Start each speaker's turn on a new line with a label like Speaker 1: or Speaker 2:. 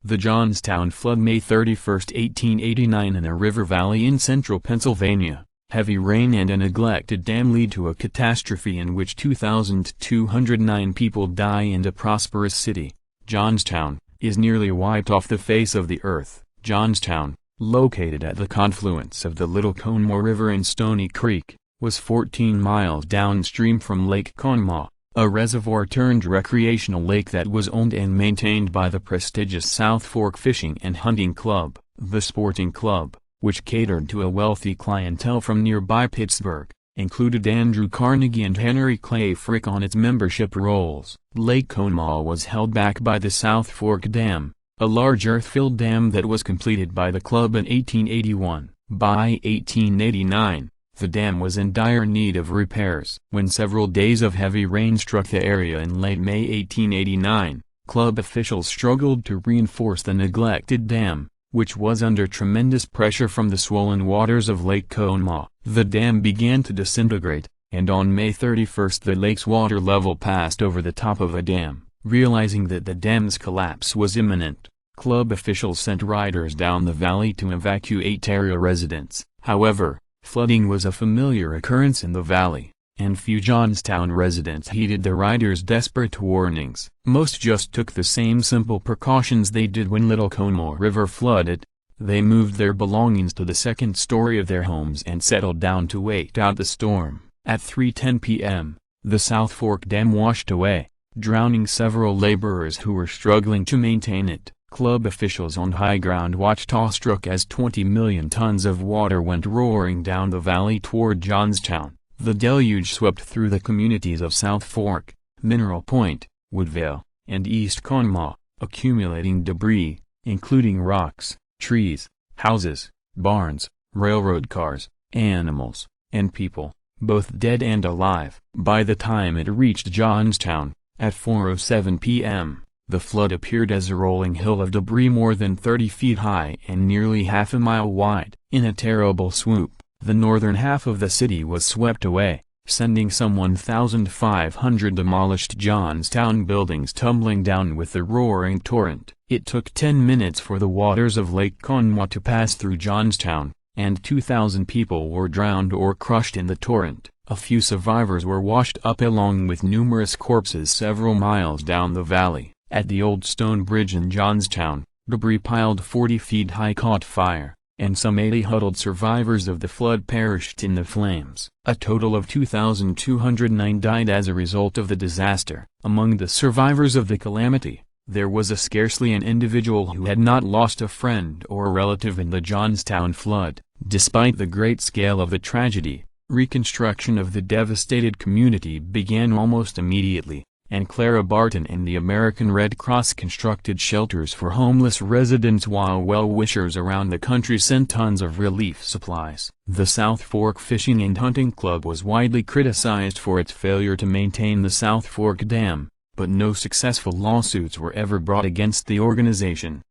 Speaker 1: The Johnstown flood, May 31, 1889. In a river valley in central Pennsylvania, heavy rain and a neglected dam lead to a catastrophe in which 2,209 people die, and a prosperous city, Johnstown, is nearly wiped off the face of the earth. Johnstown, located at the confluence of the Little Conemaugh River and Stony Creek, was 14 miles downstream from Lake Conemaugh, a reservoir-turned-recreational lake that was owned and maintained by the prestigious South Fork Fishing and Hunting Club. The sporting club, which catered to a wealthy clientele from nearby Pittsburgh, included Andrew Carnegie and Henry Clay Frick on its membership rolls. Lake Conemaugh was held back by the South Fork Dam, a large earth-filled dam that was completed by the club in 1881. By 1889, the dam was in dire need of repairs. When several days of heavy rain struck the area in late May 1889, club officials struggled to reinforce the neglected dam, which was under tremendous pressure from the swollen waters of Lake Conemaugh. The dam began to disintegrate, and on May 31 the lake's water level passed over the top of a dam. Realizing that the dam's collapse was imminent, club officials sent riders down the valley to evacuate area residents. However, flooding was a familiar occurrence in the valley, and few Johnstown residents heeded the riders' desperate warnings. Most just took the same simple precautions they did when Little Conemaugh River flooded. They moved their belongings to the second story of their homes and settled down to wait out the storm. At 3:10 p.m., the South Fork Dam washed away, drowning several laborers who were struggling to maintain it. Club officials on high ground watched awestruck as 20 million tons of water went roaring down the valley toward Johnstown. The deluge swept through the communities of South Fork, Mineral Point, Woodvale, and East Conemaugh, accumulating debris, including rocks, trees, houses, barns, railroad cars, animals, and people, both dead and alive. By the time it reached Johnstown, at 4:07 p.m., the flood appeared as a rolling hill of debris more than 30 feet high and nearly half a mile wide. In a terrible swoop, the northern half of the city was swept away, sending some 1,500 demolished Johnstown buildings tumbling down with the roaring torrent. It took 10 minutes for the waters of Lake Conemaugh to pass through Johnstown, and 2,000 people were drowned or crushed in the torrent. A few survivors were washed up along with numerous corpses several miles down the valley. At the old stone bridge in Johnstown, debris piled 40 feet high caught fire, and some 80 huddled survivors of the flood perished in the flames. A total of 2,209 died as a result of the disaster. Among the survivors of the calamity, there was scarcely an individual who had not lost a friend or relative in the Johnstown flood. Despite the great scale of the tragedy, reconstruction of the devastated community began almost immediately, and Clara Barton and the American Red Cross constructed shelters for homeless residents while well-wishers around the country sent tons of relief supplies. The South Fork Fishing and Hunting Club was widely criticized for its failure to maintain the South Fork Dam, but no successful lawsuits were ever brought against the organization.